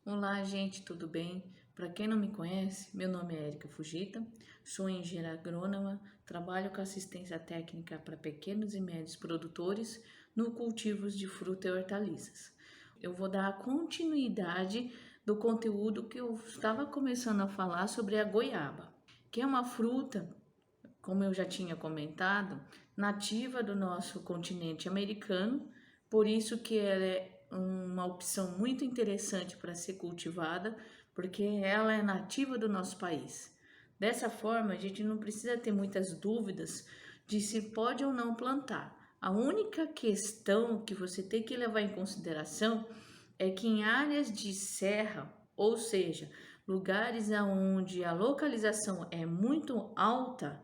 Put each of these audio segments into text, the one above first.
Olá, gente, tudo bem? Para quem não me conhece, meu nome é Érica Fujita, sou engenheira agrônoma, trabalho com assistência técnica para pequenos e médios produtores no cultivos de fruta e hortaliças. Eu vou dar continuidade do conteúdo que eu estava começando a falar sobre a goiaba, que é uma fruta, como eu já tinha comentado, nativa do nosso continente americano, por isso que ela é uma opção muito interessante para ser cultivada, porque ela é nativa do nosso país. Dessa forma, a gente não precisa ter muitas dúvidas de se pode ou não plantar. A única questão que você tem que levar em consideração é que em áreas de serra, ou seja, lugares onde a localização é muito alta,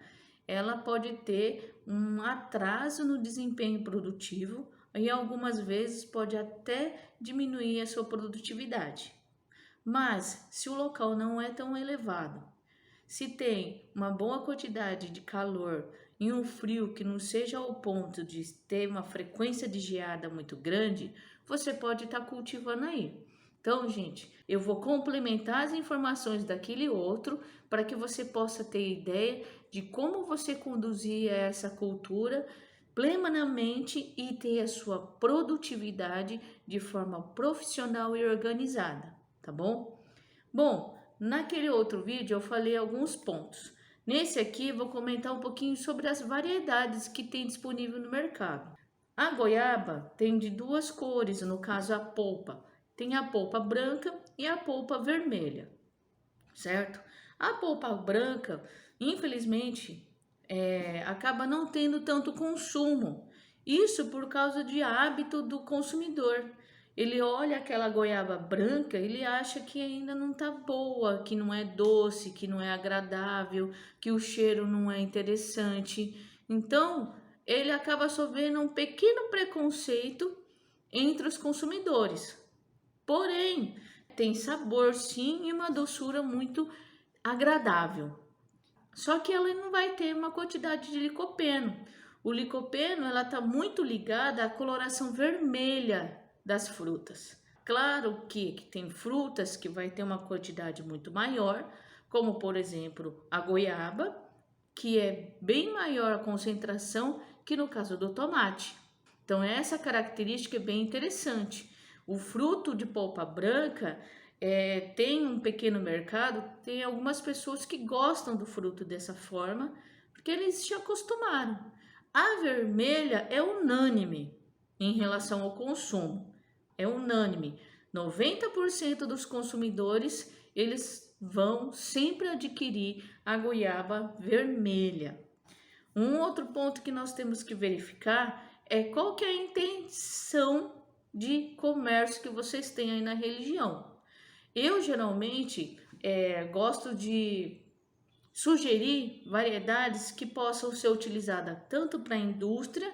ela pode ter um atraso no desempenho produtivo e algumas vezes pode até diminuir a sua produtividade. Mas se o local não é tão elevado, se tem uma boa quantidade de calor e um frio que não seja ao ponto de ter uma frequência de geada muito grande, você pode estar cultivando aí. Então, gente, eu vou complementar as informações daquele outro para que você possa ter ideia de como você conduzir essa cultura plenamente e ter a sua produtividade de forma profissional e organizada, tá bom? Bom, naquele outro vídeo eu falei alguns pontos. Nesse aqui vou comentar um pouquinho sobre as variedades que tem disponível no mercado. A goiaba tem de duas cores, no caso a polpa. Tem a polpa branca e a polpa vermelha, certo? A polpa branca, infelizmente, acaba não tendo tanto consumo. Isso por causa de hábito do consumidor. Ele olha aquela goiaba branca, ele acha que ainda não tá boa, que não é doce, que não é agradável, que o cheiro não é interessante. Então, ele acaba sofrendo um pequeno preconceito entre os consumidores. Porém, tem sabor sim e uma doçura muito agradável. Só que ela não vai ter uma quantidade de licopeno. O licopeno ela está muito ligada à coloração vermelha das frutas. Claro que tem frutas que vai ter uma quantidade muito maior, como por exemplo a goiaba, que é bem maior a concentração que no caso do tomate. Então essa característica é bem interessante. O fruto de polpa branca tem um pequeno mercado, tem algumas pessoas que gostam do fruto dessa forma, porque eles se acostumaram. A vermelha é unânime em relação ao consumo, é unânime. 90% dos consumidores, eles vão sempre adquirir a goiaba vermelha. Um outro ponto que nós temos que verificar é qual que é a intenção de comércio que vocês têm aí na região. Eu geralmente gosto de sugerir variedades que possam ser utilizadas tanto para indústria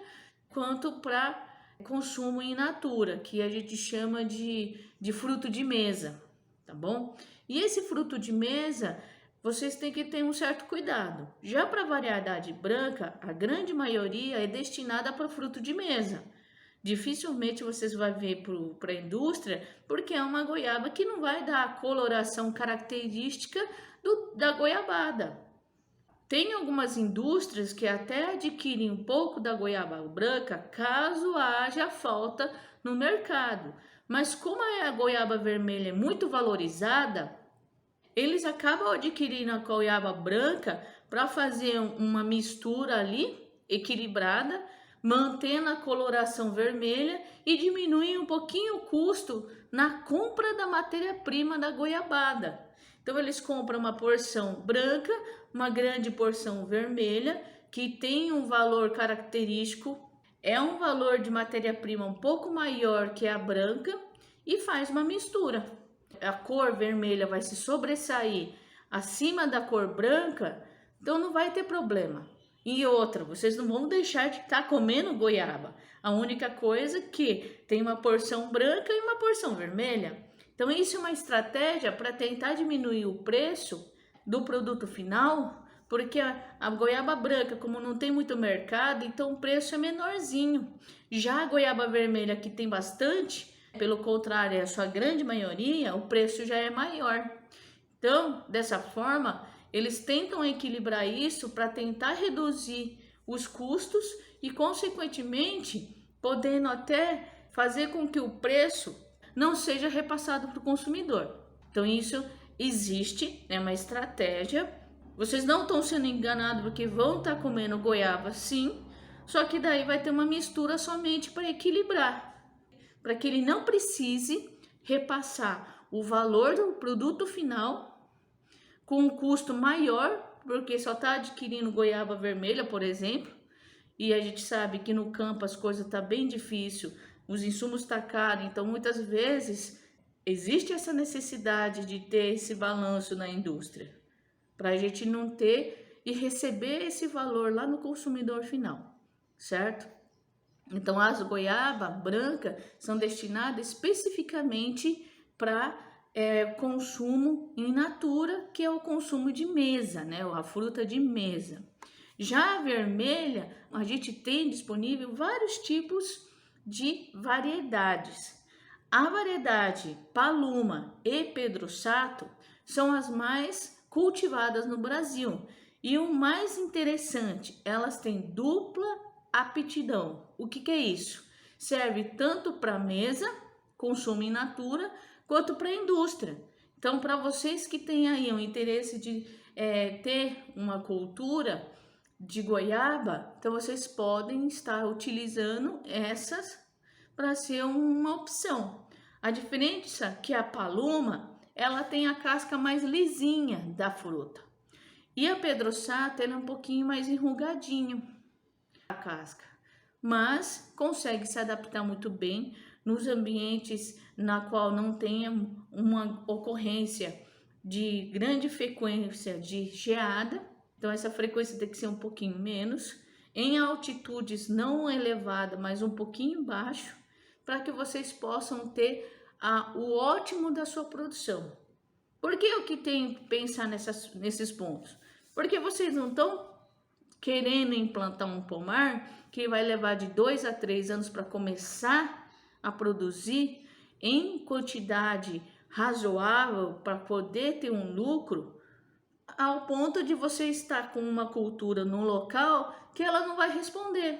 quanto para consumo in natura, que a gente chama de fruto de mesa, tá bom? E esse fruto de mesa, vocês têm que ter um certo cuidado. Já para a variedade branca, a grande maioria é destinada para fruto de mesa. Dificilmente vocês vão ver para a indústria, porque é uma goiaba que não vai dar a coloração característica da goiabada. Tem algumas indústrias que até adquirem um pouco da goiaba branca caso haja falta no mercado. Mas como a goiaba vermelha é muito valorizada, eles acabam adquirindo a goiaba branca para fazer uma mistura ali equilibrada, mantendo a coloração vermelha e diminuir um pouquinho o custo na compra da matéria-prima da goiabada. Então eles compram uma porção branca, uma grande porção vermelha, que tem um valor característico, é um valor de matéria-prima um pouco maior que a branca e faz uma mistura. A cor vermelha vai se sobressair acima da cor branca, então não vai ter problema. E outra, vocês não vão deixar de estar comendo goiaba. A única coisa é que tem uma porção branca e uma porção vermelha. Então isso é uma estratégia para tentar diminuir o preço do produto final, porque a goiaba branca, como não tem muito mercado, então o preço é menorzinho. Já a goiaba vermelha, que tem bastante, Pelo contrário, a sua grande maioria, o preço já é maior. Então, dessa forma, eles tentam equilibrar isso para tentar reduzir os custos e, consequentemente, podendo até fazer com que o preço não seja repassado para o consumidor. Então, isso existe, é uma estratégia. Vocês não estão sendo enganados porque vão estar comendo goiaba, sim, só que daí vai ter uma mistura somente para equilibrar, para que ele não precise repassar o valor do produto final com um custo maior, porque só está adquirindo goiaba vermelha, por exemplo, e a gente sabe que no campo as coisas tá bem difícil, os insumos tá caro, então muitas vezes existe essa necessidade de ter esse balanço na indústria, para a gente não ter e receber esse valor lá no consumidor final, certo? Então as goiaba branca são destinadas especificamente para consumo in natura, que é o consumo de mesa, né? A fruta de mesa. Já a vermelha, a gente tem disponível vários tipos de variedades. A variedade Paluma e Pedro Sato são as mais cultivadas no Brasil. E o mais interessante, elas têm dupla aptidão. O que é isso? Serve tanto para mesa, consumo in natura, quanto para a indústria. Então, para vocês que têm aí o interesse de ter uma cultura de goiaba, então vocês podem estar utilizando essas para ser uma opção. A diferença é que a Paluma, ela tem a casca mais lisinha da fruta. E a Pedro Sato, ela é um pouquinho mais enrugadinho a casca, mas consegue se adaptar muito bem nos ambientes na qual não tenha uma ocorrência de grande frequência de geada. Então essa frequência tem que ser um pouquinho menos, em altitudes não elevada, mas um pouquinho baixo, para que vocês possam ter o ótimo da sua produção. Por que eu que tenho que pensar nesses pontos? Porque vocês não estão querendo implantar um pomar que vai levar de 2 a 3 anos para começar a produzir em quantidade razoável para poder ter um lucro, ao ponto de você estar com uma cultura no local que ela não vai responder.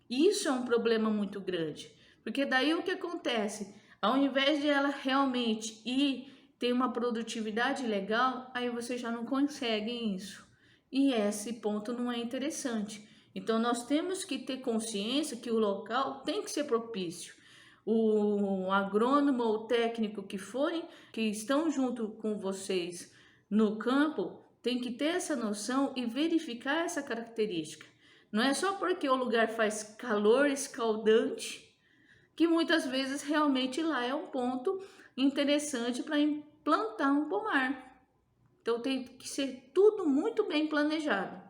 Isso é um problema muito grande, porque daí o que acontece? Ao invés de ela realmente ir ter uma produtividade legal, aí você já não consegue isso. E esse ponto não é interessante. Então nós temos que ter consciência que o local tem que ser propício. O agrônomo ou técnico que forem, que estão junto com vocês no campo, tem que ter essa noção e verificar essa característica. Não é só porque o lugar faz calor escaldante que muitas vezes realmente lá é um ponto interessante para implantar um pomar. Então tem que ser tudo muito bem planejado.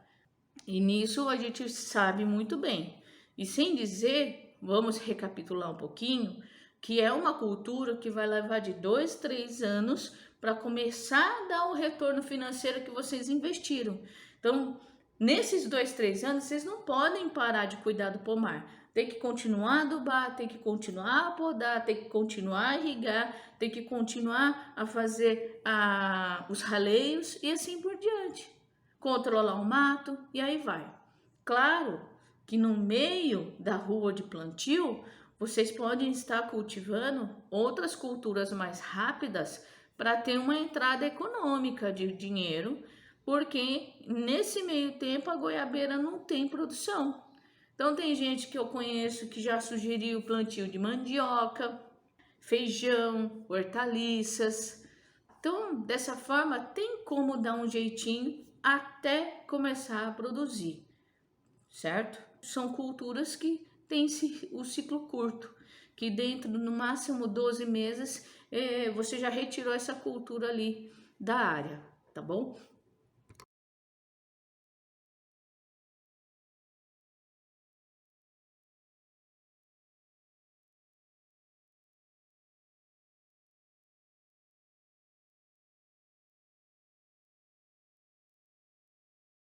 E nisso a gente sabe muito bem. E sem dizer, vamos recapitular um pouquinho, que é uma cultura que vai levar de 2, 3 anos para começar a dar o retorno financeiro que vocês investiram. Então, nesses 2, 3 anos, vocês não podem parar de cuidar do pomar. Tem que continuar a adubar, tem que continuar a podar, tem que continuar a irrigar, tem que continuar a fazer os raleios e assim por diante. Controlar o mato e aí vai. Claro que no meio da rua de plantio, vocês podem estar cultivando outras culturas mais rápidas para ter uma entrada econômica de dinheiro, porque nesse meio tempo a goiabeira não tem produção. Então tem gente que eu conheço que já sugeriu o plantio de mandioca, feijão, hortaliças. Então, dessa forma, tem como dar um jeitinho até começar a produzir, certo? São culturas que têm o ciclo curto, que dentro no máximo 12 meses você já retirou essa cultura ali da área, tá bom?